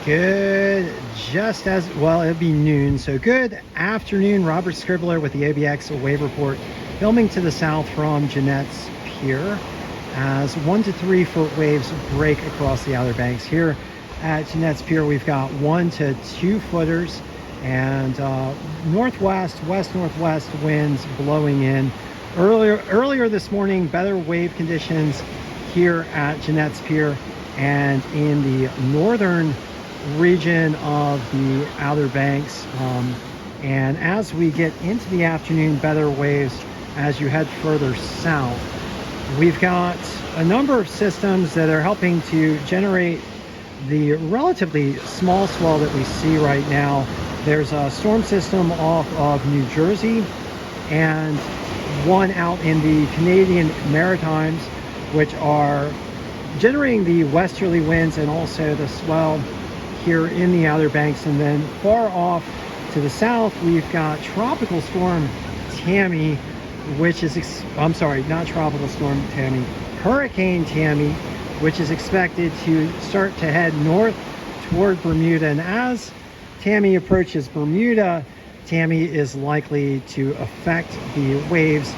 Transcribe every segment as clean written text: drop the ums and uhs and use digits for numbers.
Good, just as well, it'd be noon. So good afternoon, Robert Scribbler with the OBX Wave Report, filming to the south from Jeanette's Pier as 1 to 3 foot waves break across the Outer Banks. Here at Jeanette's Pier, we've got 1 to 2 footers and west-northwest winds blowing in. Earlier this morning, better wave conditions here at Jeanette's Pier and in the northern region of the Outer Banks, and as we get into the afternoon, better waves as you head further south. We've got a number of systems that are helping to generate the relatively small swell that we see right now. There's a storm system off of New Jersey and one out in the Canadian Maritimes, which are generating the westerly winds and also the swell here in the Outer Banks. And then far off to the south, we've got Tropical Storm Tammy, which is, Hurricane Tammy, which is expected to start to head north toward Bermuda. And as Tammy approaches Bermuda, Tammy is likely to affect the waves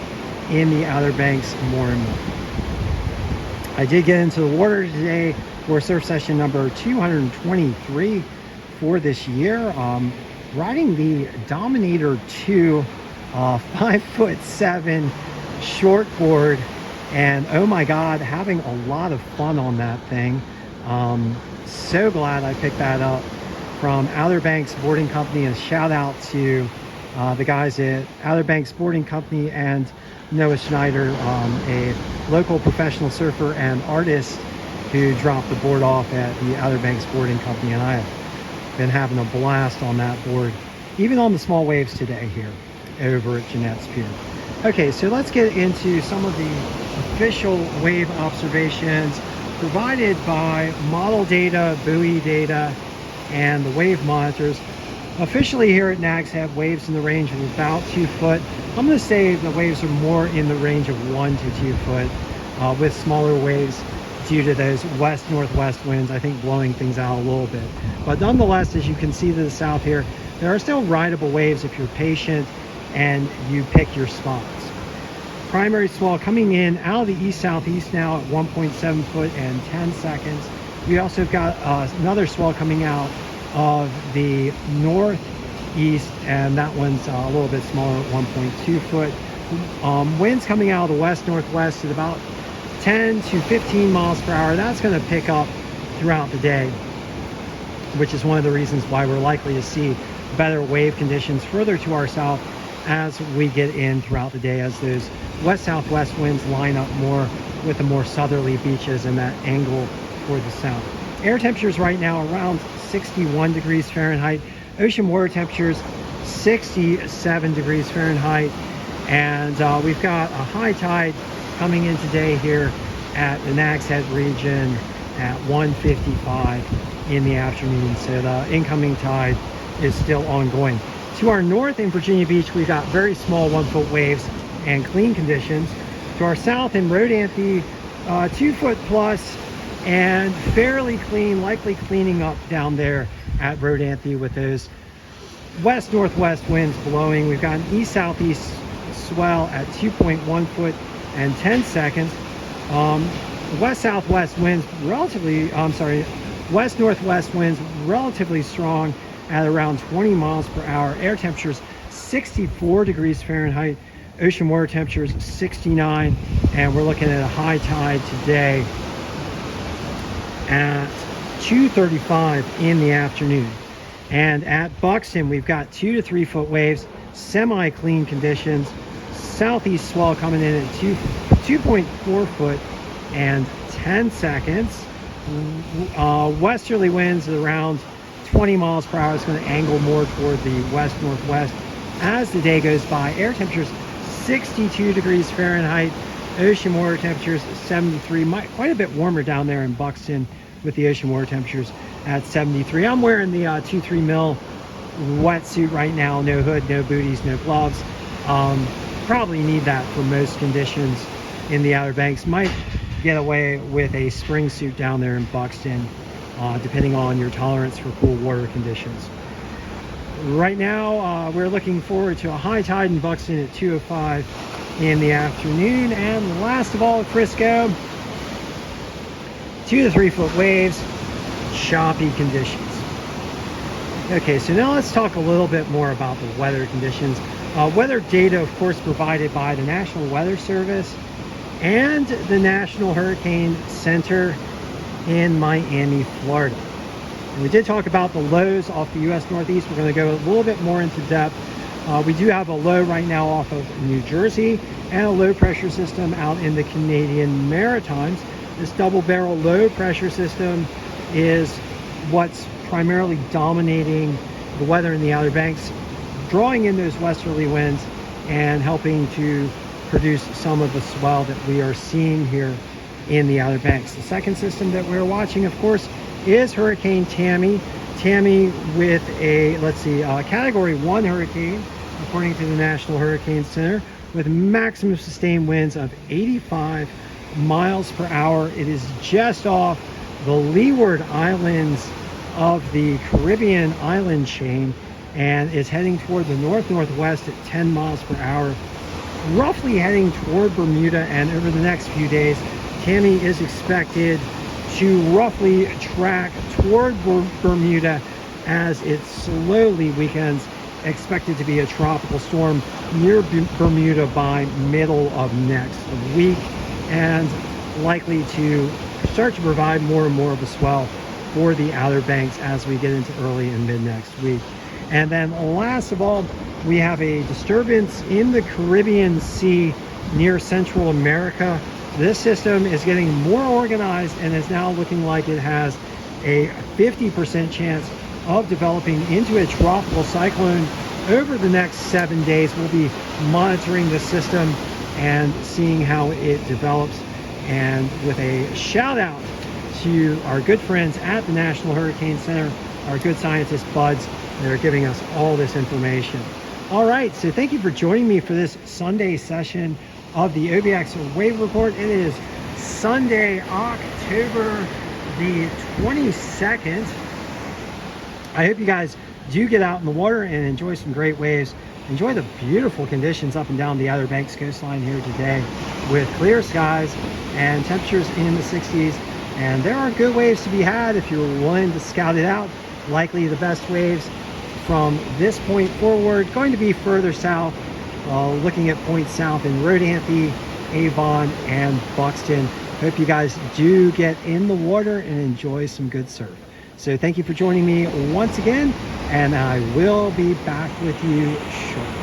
in the Outer Banks more and more. I did get into the water today for surf session number 223 for this year, riding the Dominator 2 5'7" shortboard, and oh my god, having a lot of fun on that thing. So glad I picked that up from Outer Banks Boarding Company. A shout out to the guys at Outer Banks Boarding Company and Noah Schneider, a local professional surfer and artist who dropped the board off at the Outer Banks Boarding Company, and I have been having a blast on that board, even on the small waves today here over at Jeanette's Pier. Okay, so let's get into some of the official wave observations provided by model data, buoy data, and the wave monitors. Officially here at Nags Head, waves in the range of about 2 foot. I'm going to say the waves are more in the range of 1 to 2 foot, with smaller waves due to those west-northwest winds, I think, blowing things out a little bit. But nonetheless, as you can see to the south here, there are still rideable waves if you're patient and you pick your spots. Primary swell coming in out of the east-southeast now at 1.7 foot and 10 seconds. We also have got another swell coming out of the northeast, and that one's a little bit smaller at 1.2 foot. Winds coming out of the west-northwest at about 10 to 15 miles per hour. That's going to pick up throughout the day, which is one of the reasons why we're likely to see better wave conditions further to our south as we get in throughout the day, as those west-southwest winds line up more with the more southerly beaches and that angle toward the south. Air temperatures right now around 61 degrees Fahrenheit. Ocean water temperatures 67 degrees Fahrenheit. And we've got a high tide coming in today here at the Nags Head region at 1:55 in the afternoon. So the incoming tide is still ongoing. To our north in Virginia Beach, we've got very small 1 foot waves and clean conditions. To our south in Rodanthe, 2 foot plus and fairly clean, likely cleaning up down there at Rodanthe with those west-northwest winds blowing. We've got an east-southeast swell at 2.1 foot and 10 seconds. West-southwest winds west-northwest winds relatively strong at around 20 miles per hour. Air temperatures 64 degrees Fahrenheit. Ocean water temperatures 69, and we're looking at a high tide today at 2:35 in the afternoon. And at Buxton, we've got 2 to 3 foot waves, semi-clean conditions. Southeast swell coming in at 2.4 foot and 10 seconds. Westerly winds at around 20 miles per hour. It's going to angle more toward the west-northwest as the day goes by. Air temperatures 62 degrees Fahrenheit. Ocean water temperatures 73. Quite a bit warmer down there in Buxton with the ocean water temperatures at 73. I'm wearing the 2-3 mil wetsuit right now. No hood, no booties, no gloves. Probably need that for most conditions in the Outer Banks. Might get away with a spring suit down there in Buxton depending on your tolerance for cool water conditions. Right now, we're looking forward to a high tide in Buxton at 2:05 in the afternoon. And last of all, at Frisco, 2 to 3 foot waves, choppy conditions. Okay, so now let's talk a little bit more about the weather conditions. Weather data, of course, provided by the National Weather Service and the National Hurricane Center in Miami, Florida. And we did talk about the lows off the U.S. Northeast. We're going to go a little bit more into depth. We do have a low right now off of New Jersey and a low pressure system out in the Canadian Maritimes. This double barrel low pressure system is what's primarily dominating the weather in the Outer Banks, drawing in those westerly winds and helping to produce some of the swell that we are seeing here in the Outer Banks. The second system that we're watching, of course, is Hurricane Tammy. Tammy with a, Category 1 hurricane, according to the National Hurricane Center, with maximum sustained winds of 85 miles per hour. It is just off the Leeward Islands of the Caribbean island chain and is heading toward the north-northwest at 10 miles per hour, roughly heading toward Bermuda. And over the next few days, Tammy is expected to roughly track toward Bermuda as it slowly weakens, expected to be a tropical storm near Bermuda by middle of next week, and likely to start to provide more and more of a swell for the Outer Banks as we get into early and mid next week. And then last of all, we have a disturbance in the Caribbean Sea near Central America. This system is getting more organized and is now looking like it has a 50% chance of developing into a tropical cyclone over the next 7 days. We'll be monitoring the system and seeing how it develops. And with a shout out to our good friends at the National Hurricane Center, our good scientist buds that are giving us all this information. All right, so thank you for joining me for this Sunday session of the OBX Wave Report. It is Sunday, October the 22nd. I hope you guys do get out in the water and enjoy some great waves. Enjoy the beautiful conditions up and down the Outer Banks coastline here today with clear skies and temperatures in the 60s. And there are good waves to be had if you're willing to scout it out. Likely the best waves from this point forward going to be further south, looking at points south in Rodanthe, Avon, and Buxton. Hope you guys do get in the water and enjoy some good surf. So thank you for joining me once again, and I will be back with you shortly.